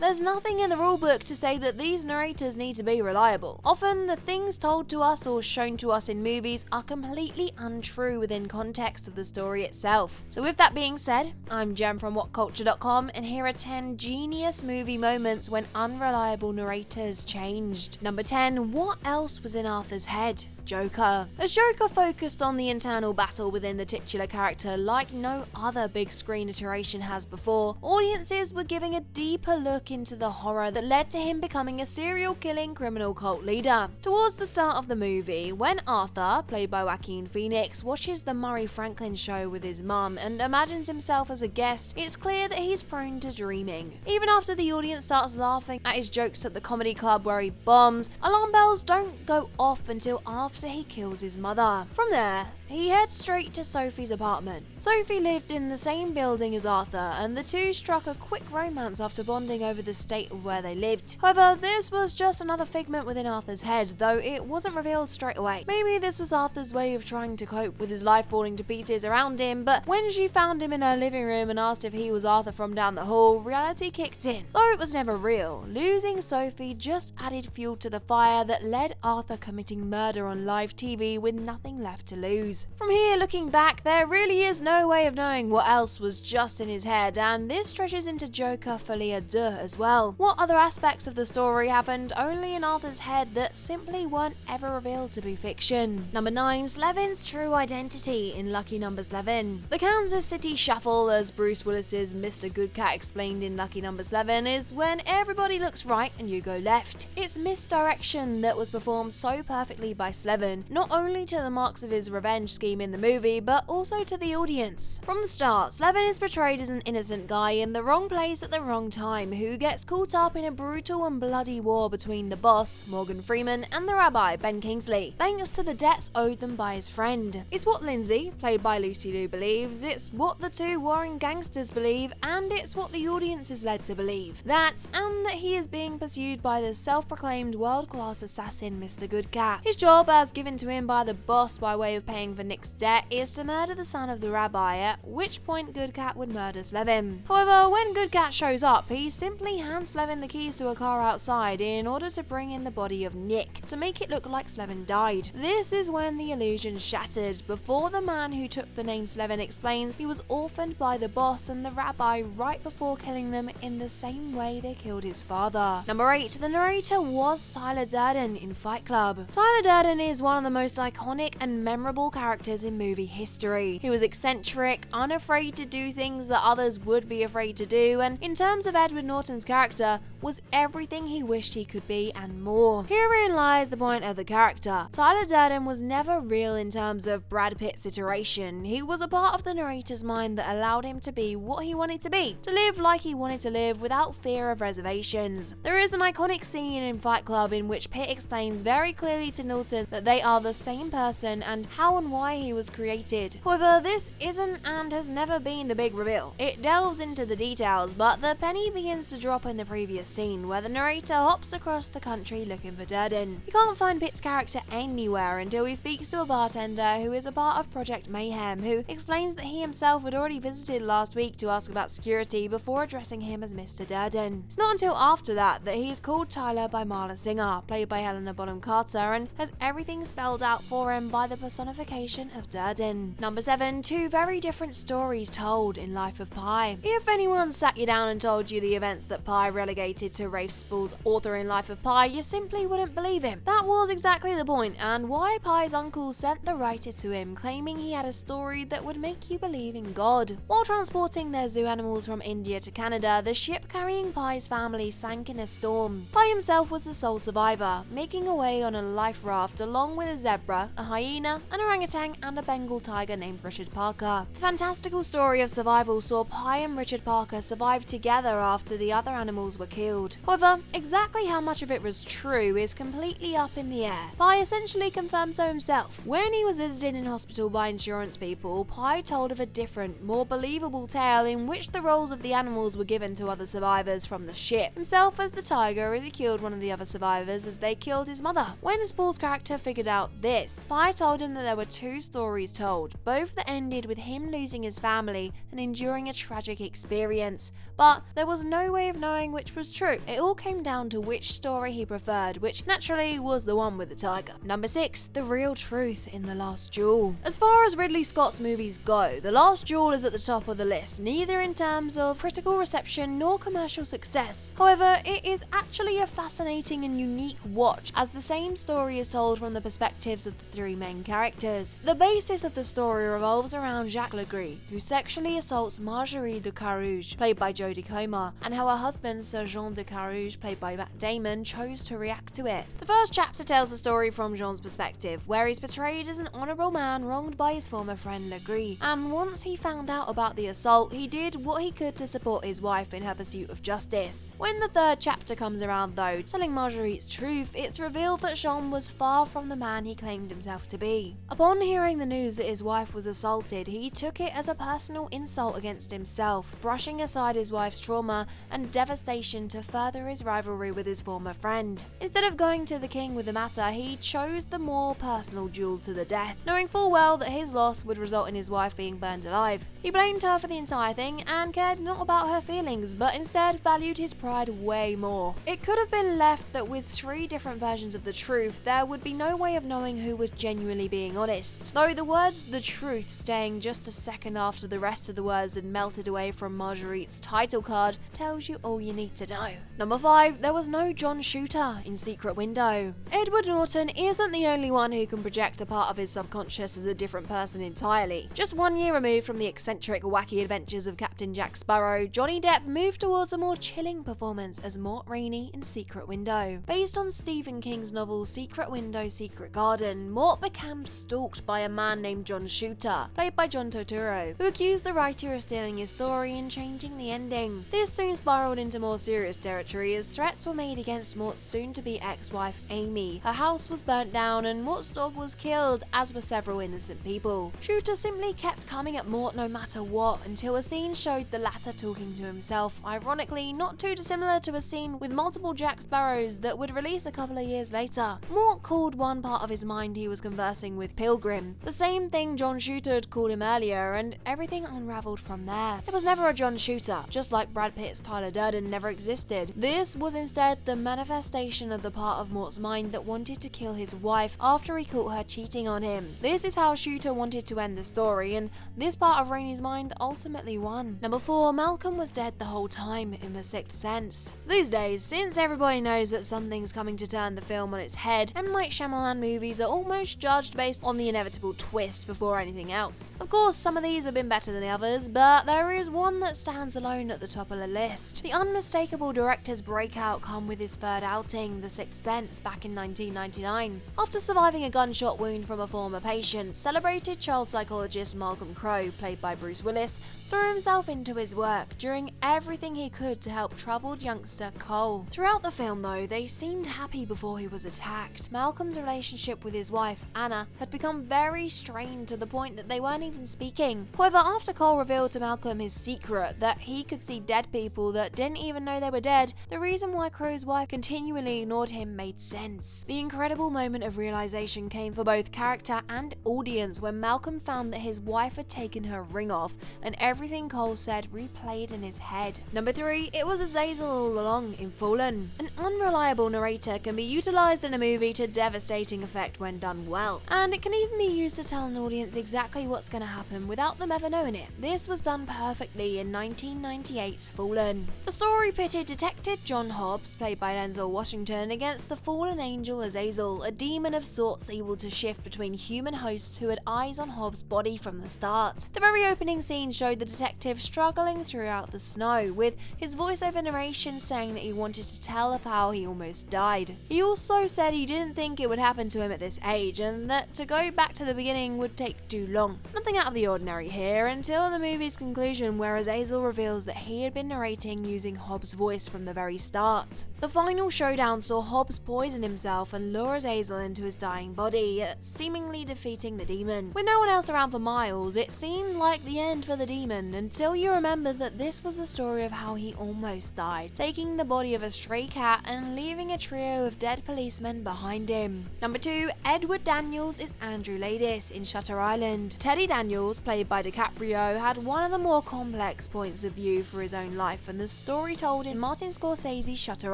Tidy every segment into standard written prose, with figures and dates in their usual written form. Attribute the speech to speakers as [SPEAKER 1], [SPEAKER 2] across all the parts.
[SPEAKER 1] There's nothing in the rulebook to say that these narrators need to be reliable. Often, the things told to us or shown to us in movies are completely untrue within context of the story itself. So with that being said, I'm Jem from WhatCulture.com, and here are 10 genius movie moments when unreliable narrators changed. Number 10. What else was in Arthur's head? Joker. As Joker focused on the internal battle within the titular character like no other big screen iteration has before, audiences were giving a deeper look into the horror that led to him becoming a serial killing criminal cult leader. Towards the start of the movie, when Arthur, played by Joaquin Phoenix, watches the Murray Franklin show with his mum and imagines himself as a guest, it's clear that he's prone to dreaming. Even after the audience starts laughing at his jokes at the comedy club where he bombs, alarm bells don't go off until after he kills his mother. From there, he heads straight to Sophie's apartment. Sophie lived in the same building as Arthur, and the two struck a quick romance after bonding over the state of where they lived. However, this was just another figment within Arthur's head, though it wasn't revealed straight away. Maybe this was Arthur's way of trying to cope with his life falling to pieces around him, but when she found him in her living room and asked if he was Arthur from down the hall, reality kicked in. Though it was never real, losing Sophie just added fuel to the fire that led Arthur committing murder on live TV with nothing left to lose. From here, looking back, there really is no way of knowing what else was just in his head, and this stretches into Joker Folie à Deux as well. What other aspects of the story happened only in Arthur's head that simply weren't ever revealed to be fiction? Number 9. Slevin's true identity in Lucky Number 7. The Kansas City Shuffle, as Bruce Willis's Mr. Good Cat explained in Lucky Number 7, is when everybody looks right and you go left. It's misdirection that was performed so perfectly by Slevin, not only to the marks of his revenge scheme in the movie, but also to the audience. From the start, Slevin is portrayed as an innocent guy in the wrong place at the wrong time, who gets caught up in a brutal and bloody war between the boss, Morgan Freeman, and the rabbi, Ben Kingsley, thanks to the debts owed them by his friend. It's what Lindsay, played by Lucy Liu, believes, it's what the two warring gangsters believe, and it's what the audience is led to believe. That, and that he is being pursued by the self-proclaimed world-class assassin, Mr. Good Cat. His job, as given to him by the boss by way of paying for Nick's debt, is to murder the son of the rabbi, at which point Good Cat would murder Slevin. However, when Good Cat shows up, he simply hands Slevin the keys to a car outside in order to bring in the body of Nick, to make it look like Slevin died. This is when the illusion shattered, before the man who took the name Slevin explains he was orphaned by the boss and the rabbi right before killing them in the same way they killed his father. Number 8. The narrator was Tyler Durden in Fight Club. Tyler Durden is one of the most iconic and memorable characters in movie history. He was eccentric, unafraid to do things that others would be afraid to do, and in terms of Edward Norton's character, was everything he wished he could be and more. Herein lies the point of the character. Tyler Durden was never real in terms of Brad Pitt's iteration. He was a part of the narrator's mind that allowed him to be what he wanted to be, to live like he wanted to live without fear of reservations. There is an iconic scene in Fight Club in which Pitt explains very clearly to Norton that they are the same person and how and why he was created. However, this isn't and has never been the big reveal. It delves into the details, but the penny begins to drop in the previous scene where the narrator hops across the country looking for Durden. You can't find Pitt's character anywhere until he speaks to a bartender who is a part of Project Mayhem, who explains that he himself had already visited last week to ask about security before addressing him as Mr. Durden. It's not until after that he is called Tyler by Marla Singer, played by Helena Bonham Carter, and has everything spelled out for him by the personification of Durden. Number 7. Two very different stories told in Life of Pi. If anyone sat you down and told you the events that Pi relegated to Rafe Spall's author in Life of Pi, you simply wouldn't believe him. That was exactly the point, and why Pi's uncle sent the writer to him, claiming he had a story that would make you believe in God. While transporting their zoo animals from India to Canada, the ship carrying Pi's family sank in a storm. Pi himself was the sole survivor, making away on a life raft along with a zebra, a hyena, an orangutan, and a Bengal tiger named Richard Parker. The fantastical story of survival saw Pi and Richard Parker survive together after the other animals were killed. However, exactly how much of it was true is completely up in the air. Pi essentially confirmed so himself. When he was visited in hospital by insurance people, Pi told of a different, more believable tale in which the roles of the animals were given to other survivors from the ship. Himself as the tiger as he killed one of the other survivors as they killed his mother. When Spall's character figured out this. Pi told him that there were two stories told, both that ended with him losing his family and enduring a tragic experience, but there was no way of knowing which was true. It all came down to which story he preferred, which naturally was the one with the tiger. Number 6. The real truth in The Last Duel. As far as Ridley Scott's movies go, The Last Duel is at the top of the list, neither in terms of critical reception nor commercial success. However, it is actually a fascinating and unique watch, as the same story is told from the perspectives of the three main characters. The basis of the story revolves around Jacques Legris, who sexually assaults Marjorie de Carouge, played by Jodie Comer, and how her husband, Sir Jean de Carouge, played by Matt Damon, chose to react to it. The first chapter tells the story from Jean's perspective, where he's portrayed as an honourable man wronged by his former friend Legris, and once he found out about the assault, he did what he could to support his wife in her pursuit of justice. When the third chapter comes around though, telling Marguerite's truth, it's revealed that Jean was far from the man he claimed himself to be. Upon hearing the news that his wife was assaulted, he took it as a personal insult against himself, brushing aside his wife's trauma and devastation to further his rivalry with his former friend. Instead of going to the king with the matter, he chose the more personal duel to the death, knowing full well that his loss would result in his wife being burned alive. He blamed her for the entire thing and cared not about her feelings, but instead valued his pride way more. It could have been left that with 3 different versions of the truth, there would be no way of knowing who was genuinely being honest, though the words "the truth" staying just a second after the rest of the words had melted away from Marguerite's title card tells you all you need to know. Number 5. There was no John Shooter in Secret Window. Edward Norton isn't the only one who can project a part of his subconscious as a different person entirely. Just 1 year removed from the eccentric, wacky adventures of Captain Jack Sparrow, Johnny Depp moved towards a more chilling performance as Mort Rainey in Secret Window. Based on Stephen King's novel Secret Window, Secret Garden, Mort became stalked by a man named John Shooter, played by John Turturro, who accused the writer of stealing his story and changing the ending. This soon spiraled into more serious territory as threats were made against Mort's soon-to-be ex-wife Amy. Her house was burnt down and Mort's dog was killed, as were several innocent people. Shooter simply kept coming at Mort no matter what, until a scene showed the latter talking to himself, ironically not too dissimilar to a scene with multiple Jack Sparrows that would release a couple of years later. Mort called one part of his mind he was conversing with Pilgrim, the same thing John Shooter had called him earlier, and everything unravelled from there. There was never a John Shooter, just like Brad Pitt's Tyler Durden never existed. This was instead the manifestation of the part of Mort's mind that wanted to kill his wife after he caught her cheating on him. This is how Shooter wanted to end the story, and this part of Rainey's mind ultimately won. Number 4. Malcolm was dead the whole time in The Sixth Sense. These days, since everybody knows that something's coming to turn the film on its head, M. Night Shyamalan movies are almost judged based on the inevitable twist before anything else. Of course, some of these have been better than others, but there is one that stands alone at the top of the list. The unmistakable director's breakout come with his third outing, The Sixth Sense, back in 1999. After surviving a gunshot wound from a former patient, celebrated child psychologist Malcolm Crowe, played by Bruce Willis, threw himself into his work, doing everything he could to help troubled youngster Cole. Throughout the film though, they seemed happy before he was attacked. Malcolm's relationship with his wife, Anna, had become very strained to the point that they weren't even speaking. However, after Cole revealed to Malcolm his secret, that he could see dead people that didn't even know they were dead, the reason why Crowe's wife continually ignored him made sense. The incredible moment of realization came for both character and audience when Malcolm found that his wife had taken her ring off, and everything Cole said replayed in his head. Number 3. It was Zazil all along in Fallen. An unreliable narrator can be utilised in a movie to devastating effect when done well, and it can even be used to tell an audience exactly what's going to happen without them ever knowing it. This was done perfectly in 1998's Fallen. The story pitted Detective John Hobbs, played by Denzel Washington, against the fallen angel Azazel, a demon of sorts able to shift between human hosts who had eyes on Hobbs' body from the start. The very opening scene showed the detective struggling throughout the snow, with his voiceover narration saying that he wanted to tell of how he almost died. He also said he didn't think it would happen to him at this age, and that to go back to the beginning would take too long. Nothing out of the ordinary here until the movie's conclusion, where Azazel reveals that he had been narrating using Hobbs' voice from the very start. The final showdown saw Hobbs poison himself and lure Azazel into his dying body, seemingly defeating the demon. With no one else around for miles, it seemed like the end for the demon, until you remember that this was the story of how he almost died, taking the body of a stray cat and leaving a trio of dead policemen behind him. Number 2, Edward Daniels is Andrew Ladis in Shutter Island. Teddy Daniels, played by DiCaprio, had one of the more complex points of view for his own life and the story told in Martin Scorsese's Shutter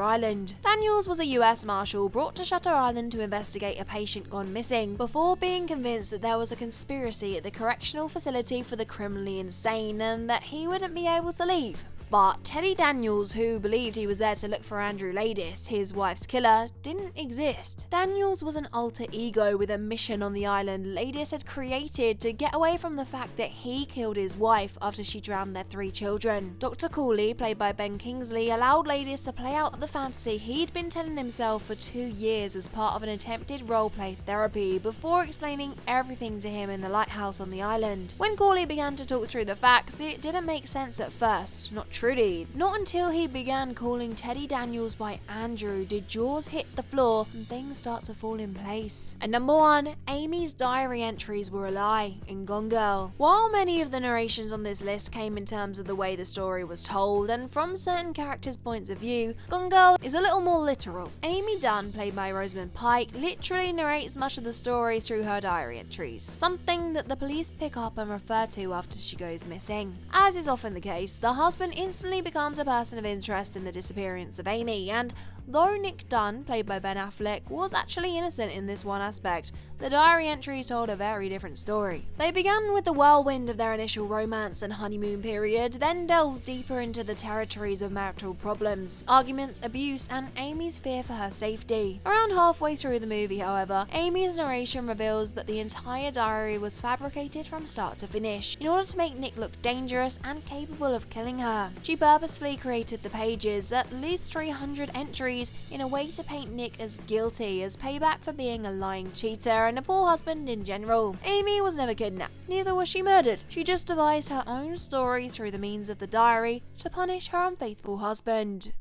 [SPEAKER 1] Island. Daniels was a US Marshal brought to Shutter Island to investigate a patient gone missing, before being convinced that there was a conspiracy at the correctional facility for the criminally insane and that he wouldn't be able to leave. But Teddy Daniels, who believed he was there to look for Andrew Ladis, his wife's killer, didn't exist. Daniels was an alter ego with a mission on the island Ladis had created to get away from the fact that he killed his wife after she drowned their 3 children. Dr. Cooley, played by Ben Kingsley, allowed Ladis to play out the fantasy he'd been telling himself for 2 years as part of an attempted roleplay therapy before explaining everything to him in the lighthouse on the island. When Cooley began to talk through the facts, it didn't make sense at first, Trudy. Not until he began calling Teddy Daniels by Andrew did jaws hit the floor and things start to fall in place. And number 1, Amy's diary entries were a lie in Gone Girl. While many of the narrations on this list came in terms of the way the story was told and from certain characters' points of view, Gone Girl is a little more literal. Amy Dunn, played by Rosamund Pike, literally narrates much of the story through her diary entries, something that the police pick up and refer to after she goes missing. As is often the case, the husband instantly becomes a person of interest in the disappearance of Amy, and though Nick Dunn, played by Ben Affleck, was actually innocent in this one aspect, the diary entries told a very different story. They began with the whirlwind of their initial romance and honeymoon period, then delved deeper into the territories of marital problems, arguments, abuse, and Amy's fear for her safety. Around halfway through the movie, however, Amy's narration reveals that the entire diary was fabricated from start to finish in order to make Nick look dangerous and capable of killing her. She purposefully created the pages, at least 300 entries, in a way to paint Nick as guilty as payback for being a lying cheater and a poor husband in general. Amy was never kidnapped, neither was she murdered. She just devised her own story through the means of the diary to punish her unfaithful husband.